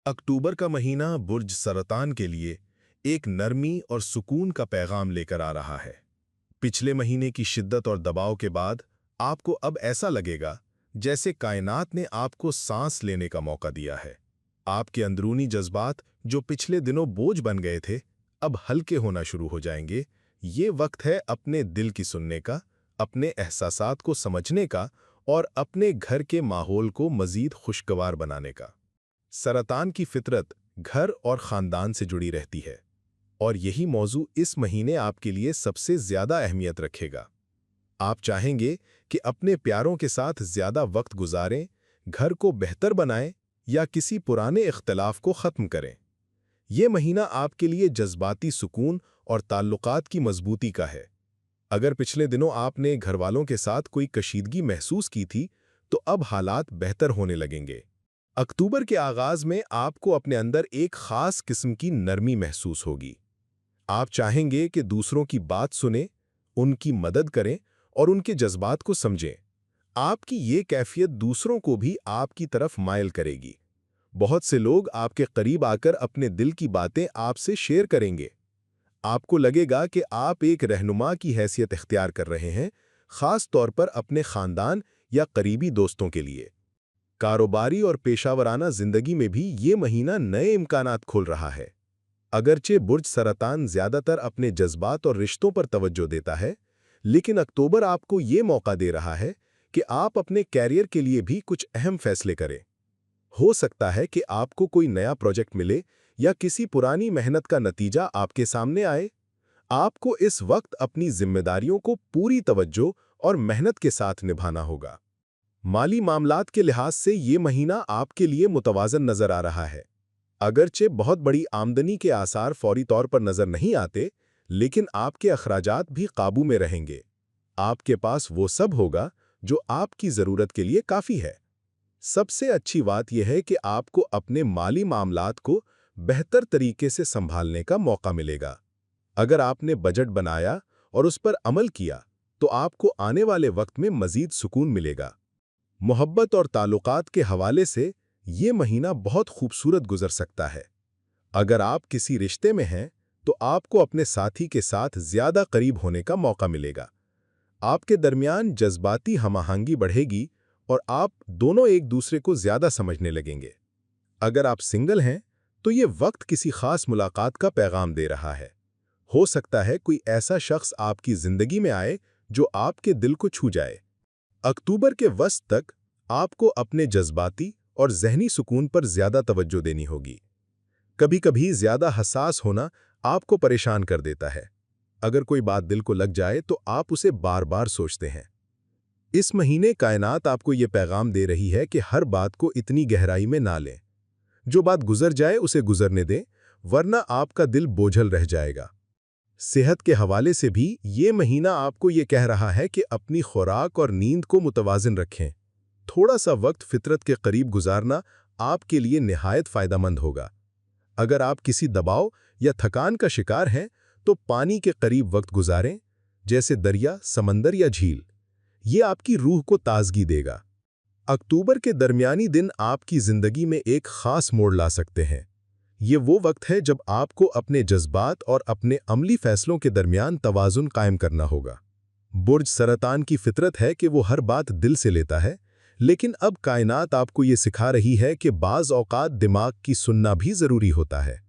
अक्टूबर का महीना बुर्ज सरतान के लिए एक नरमी और सुकून का पैगाम लेकर आ रहा है। पिछले महीने की शिद्दत और दबाव के बाद आपको अब ऐसा लगेगा जैसे कायनात ने आपको सांस लेने का मौका दिया है। आपके अंदरूनी जज्बात जो पिछले दिनों बोझ बन गए थे, अब हल्के होना शुरू हो जाएंगे। ये वक्त है अपने दिल की सुनने का, अपने एहसासात को समझने का और अपने घर के माहौल को मजीद खुशगवार बनाने का। सरतान की फितरत घर और खानदान से जुड़ी रहती है और यही मौजू इस महीने आपके लिए सबसे ज्यादा अहमियत रखेगा। आप चाहेंगे कि अपने प्यारों के साथ ज्यादा वक्त गुजारें, घर को बेहतर बनाएं या किसी पुराने इख्तिलाफ को खत्म करें। ये महीना आपके लिए जज्बाती सुकून और ताल्लुकात की मजबूती का है। अगर पिछले दिनों आपने घरवालों के साथ कोई कशीदगी महसूस की थी, तो अब हालात बेहतर होने लगेंगे। अक्टूबर के आगाज में आपको अपने अंदर एक खास किस्म की नरमी महसूस होगी। आप चाहेंगे कि दूसरों की बात सुनें, उनकी मदद करें और उनके जज्बात को समझें। आपकी ये कैफियत दूसरों को भी आपकी तरफ मायल करेगी। बहुत से लोग आपके करीब आकर अपने दिल की बातें आपसे शेयर करेंगे। आपको लगेगा कि आप एक रहनुमा की हैसियत इख्तियार कर रहे हैं, खास तौर पर अपने खानदान या करीबी दोस्तों के लिए। कारोबारी और पेशावराना जिंदगी में भी ये महीना नए इम्कानात खोल रहा है। अगरचे बुर्ज सरतान ज्यादातर अपने जज्बात और रिश्तों पर तवज्जो देता है, लेकिन अक्टूबर आपको ये मौका दे रहा है कि आप अपने कैरियर के लिए भी कुछ अहम फैसले करें। हो सकता है कि आपको कोई नया प्रोजेक्ट मिले या किसी पुरानी मेहनत का नतीजा आपके सामने आए। आपको इस वक्त अपनी जिम्मेदारियों को पूरी तवज्जो और मेहनत के साथ निभाना होगा। माली मामलात के लिहाज से ये महीना आपके लिए मुतवाज़न नजर आ रहा है। अगरचे बहुत बड़ी आमदनी के आसार फौरी तौर पर नजर नहीं आते, लेकिन आपके अखराजात भी काबू में रहेंगे। आपके पास वो सब होगा जो आपकी ज़रूरत के लिए काफ़ी है। सबसे अच्छी बात यह है कि आपको अपने माली मामलात को बेहतर तरीके से संभालने का मौका मिलेगा। अगर आपने बजट बनाया और उस पर अमल किया, तो आपको आने वाले वक्त में मज़ीद सुकून मिलेगा। मोहब्बत और ताल्लुकात के हवाले से ये महीना बहुत खूबसूरत गुजर सकता है। अगर आप किसी रिश्ते में हैं, तो आपको अपने साथी के साथ ज़्यादा करीब होने का मौका मिलेगा। आपके दरमियान जज्बाती हमाहंगी बढ़ेगी और आप दोनों एक दूसरे को ज़्यादा समझने लगेंगे। अगर आप सिंगल हैं, तो ये वक्त किसी खास मुलाकात का पैगाम दे रहा है। हो सकता है कोई ऐसा शख्स आपकी ज़िंदगी में आए जो आपके दिल को छू जाए। अक्टूबर के वस्त तक आपको अपने जज्बाती और ज़हनी सुकून पर ज़्यादा तवज्जो देनी होगी। कभी-कभी ज़्यादा हसास होना आपको परेशान कर देता है। अगर कोई बात दिल को लग जाए तो आप उसे बार-बार सोचते हैं। इस महीने कायनात आपको ये पैगाम दे रही है कि हर बात को इतनी गहराई में ना लें। जो बात गुजर जाए उसे गुजरने दें, वरना आपका दिल बोझल रह जाएगा। सेहत के हवाले से भी ये महीना आपको ये कह रहा है कि अपनी खुराक और नींद को मुतवाज़िन रखें। थोड़ा सा वक्त फितरत के करीब गुजारना आपके लिए निहायत फ़ायदेमंद होगा। अगर आप किसी दबाव या थकान का शिकार हैं, तो पानी के करीब वक्त गुजारें, जैसे दरिया, समंदर या झील। ये आपकी रूह को ताजगी देगा। अक्टूबर के दरमियानी दिन आपकी ज़िंदगी में एक ख़ास मोड़ ला सकते हैं। ये वो वक्त है जब आपको अपने जज्बात और अपने अमली फैसलों के दरमियान तवाज़ुन कायम करना होगा। बुर्ज सरतान की फितरत है कि वो हर बात दिल से लेता है, लेकिन अब कायनात आपको ये सिखा रही है कि बाज़ औक़ात दिमाग की सुनना भी ज़रूरी होता है।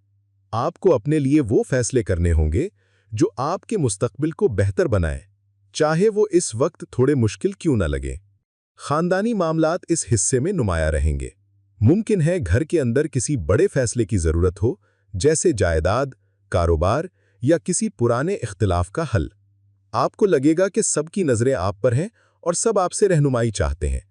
आपको अपने लिए वो फैसले करने होंगे जो आपके मुस्तक़बिल को बेहतर बनाए, चाहे वो इस वक्त थोड़े मुश्किल क्यों न लगे। ख़ानदानी मामलात इस हिस्से में नुमाया रहेंगे। मुमकिन है घर के अंदर किसी बड़े फैसले की ज़रूरत हो, जैसे जायदाद, कारोबार या किसी पुराने इख्तिलाफ का हल। आपको लगेगा कि सबकी नज़रें आप पर हैं और सब आपसे रहनुमाई चाहते हैं।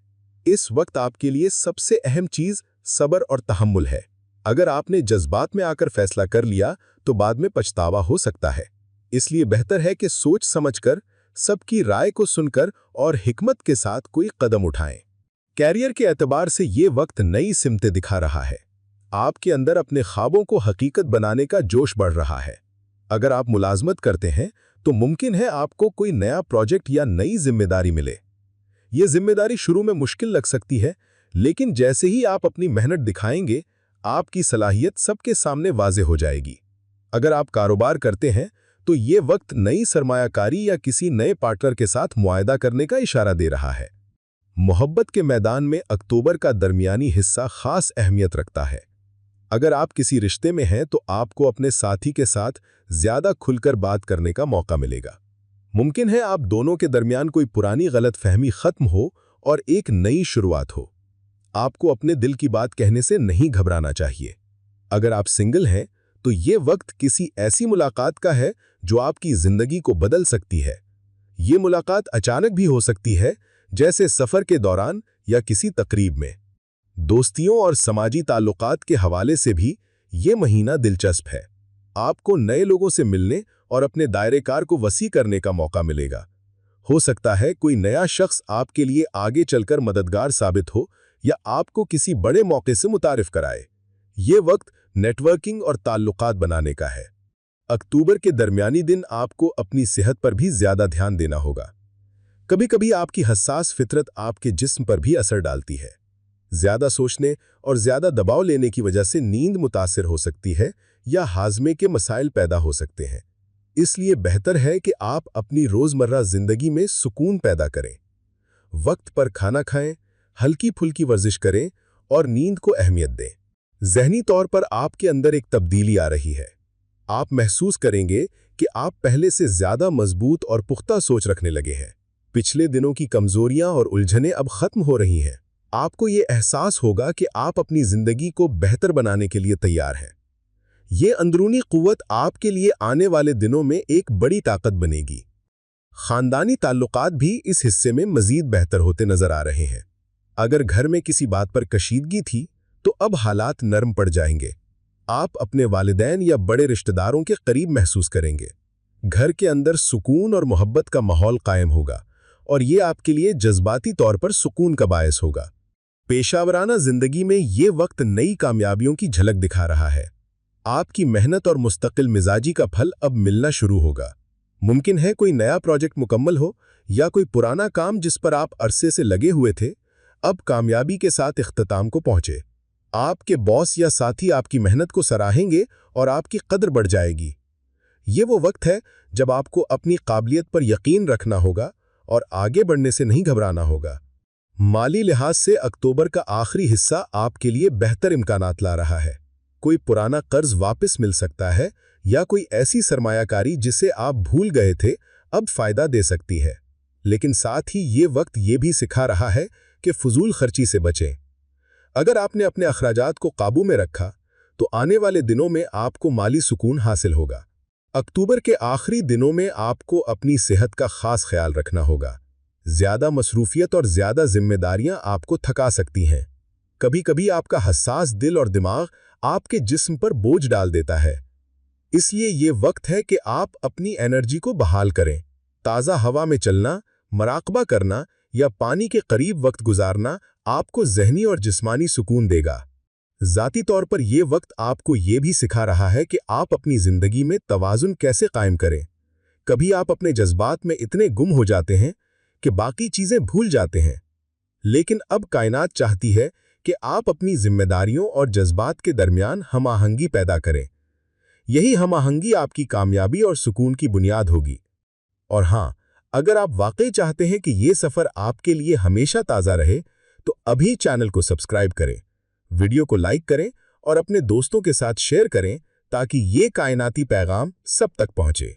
इस वक्त आपके लिए सबसे अहम चीज़ सब्र और तहम्मुल है। अगर आपने जज्बात में आकर फैसला कर लिया, तो बाद में पछतावा हो सकता है। इसलिए बेहतर है कि सोच समझकर, सबकी राय को सुनकर और हिकमत के साथ कोई कदम उठाएं। कैरियर के एतबार से ये वक्त नई सिमतें दिखा रहा है। आपके अंदर अपने ख्वाबों को हकीकत बनाने का जोश बढ़ रहा है। अगर आप मुलाजमत करते हैं, तो मुमकिन है आपको कोई नया प्रोजेक्ट या नई जिम्मेदारी मिले। ये जिम्मेदारी शुरू में मुश्किल लग सकती है, लेकिन जैसे ही आप अपनी मेहनत दिखाएंगे, आपकी सलाहियत सबके सामने वाज़े हो जाएगी। अगर आप कारोबार करते हैं तो ये वक्त नई सरमायाकारी या किसी नए पार्टनर के साथ मुआहदा करने का इशारा दे रहा है। मोहब्बत के मैदान में अक्टूबर का दरमियानी हिस्सा खास अहमियत रखता है। अगर आप किसी रिश्ते में हैं तो आपको अपने साथी के साथ ज्यादा खुलकर बात करने का मौका मिलेगा। मुमकिन है आप दोनों के दरमियान कोई पुरानी गलतफहमी खत्म हो और एक नई शुरुआत हो। आपको अपने दिल की बात कहने से नहीं घबराना चाहिए। अगर आप सिंगल हैं तो ये वक्त किसी ऐसी मुलाकात का है जो आपकी जिंदगी को बदल सकती है। ये मुलाकात अचानक भी हो सकती है, जैसे सफर के दौरान या किसी तकरीब में। दोस्तियों और समाजी ताल्लुकात के हवाले से भी ये महीना दिलचस्प है। आपको नए लोगों से मिलने और अपने दायरेकार को वसी करने का मौका मिलेगा। हो सकता है कोई नया शख्स आपके लिए आगे चलकर मददगार साबित हो या आपको किसी बड़े मौके से मुतारिफ कराए। ये वक्त नेटवर्किंग और ताल्लुकात बनाने का है। अक्टूबर के दरमियानी दिन आपको अपनी सेहत पर भी ज्यादा ध्यान देना होगा। कभी-कभी आपकी हसास फितरत आपके जिस्म पर भी असर डालती है। ज्यादा सोचने और ज्यादा दबाव लेने की वजह से नींद मुतासिर हो सकती है या हाजमे के मसाइल पैदा हो सकते हैं। इसलिए बेहतर है कि आप अपनी रोजमर्रा जिंदगी में सुकून पैदा करें। वक्त पर खाना खाएं, हल्की फुल्की वर्जिश करें और नींद को अहमियत दें। ज़हनी तौर पर आपके अंदर एक तब्दीली आ रही है। आप महसूस करेंगे कि आप पहले से ज्यादा मजबूत और पुख्ता सोच रखने लगे हैं। पिछले दिनों की कमजोरियां और उलझनें अब खत्म हो रही हैं। आपको ये एहसास होगा कि आप अपनी जिंदगी को बेहतर बनाने के लिए तैयार हैं। ये अंदरूनी कुव्वत आपके लिए आने वाले दिनों में एक बड़ी ताकत बनेगी। खानदानी ताल्लुकात भी इस हिस्से में मजीद बेहतर होते नजर आ रहे हैं। अगर घर में किसी बात पर कशीदगी थी तो अब हालात नरम पड़ जाएंगे। आप अपने वालिदैन या बड़े रिश्तेदारों के करीब महसूस करेंगे। घर के अंदर सुकून और मोहब्बत का माहौल कायम होगा और ये आपके लिए जज्बाती तौर पर सुकून का बायस होगा। पेशावराना जिंदगी में ये वक्त नई कामयाबियों की झलक दिखा रहा है। आपकी मेहनत और मुस्तकिल मिजाजी का फल अब मिलना शुरू होगा। मुमकिन है कोई नया प्रोजेक्ट मुकम्मल हो या कोई पुराना काम जिस पर आप अरसे से लगे हुए थे, अब कामयाबी के साथ इख्तिताम को पहुंचे। आपके बॉस या साथी आपकी मेहनत को सराहेंगे और आपकी कदर बढ़ जाएगी। ये वो वक्त है जब आपको अपनी काबिलियत पर यकीन रखना होगा और आगे बढ़ने से नहीं घबराना होगा। माली लिहाज से अक्टूबर का आखिरी हिस्सा आपके लिए बेहतर इम्कानात ला रहा है। कोई पुराना कर्ज वापस मिल सकता है या कोई ऐसी सरमायाकारी जिसे आप भूल गए थे अब फायदा दे सकती है। लेकिन साथ ही ये वक्त ये भी सिखा रहा है कि फजूल खर्ची से बचें। अगर आपने अपने अखराजात को काबू में रखा तो आने वाले दिनों में आपको माली सुकून हासिल होगा। अक्टूबर के आखिरी दिनों में आपको अपनी सेहत का खास ख्याल रखना होगा। ज्यादा मसरूफियत और ज्यादा जिम्मेदारियां आपको थका सकती हैं। कभी-कभी आपका हसास दिल और दिमाग आपके जिस्म पर बोझ डाल देता है। इसलिए ये वक्त है कि आप अपनी एनर्जी को बहाल करें। ताज़ा हवा में चलना, मराकबा करना या पानी के करीब वक्त गुजारना आपको ज़हनी और जिस्मानी सुकून देगा। ज़ाती तौर पर यह वक्त आपको ये भी सिखा रहा है कि आप अपनी ज़िंदगी में तवाज़ुन कैसे कायम करें। कभी आप अपने जज्बात में इतने गुम हो जाते हैं कि बाकी चीज़ें भूल जाते हैं, लेकिन अब कायनात चाहती है कि आप अपनी जिम्मेदारियों और जज्बात के दरमियान हमाहंगी पैदा करें। यही हमाहंगी आपकी कामयाबी और सुकून की बुनियाद होगी। और हाँ, अगर आप वाकई चाहते हैं कि ये सफ़र आपके लिए हमेशा ताज़ा रहे, तो अभी चैनल को सब्सक्राइब करें, वीडियो को लाइक करें और अपने दोस्तों के साथ शेयर करें ताकि ये कायनाती पैगाम सब तक पहुँचे।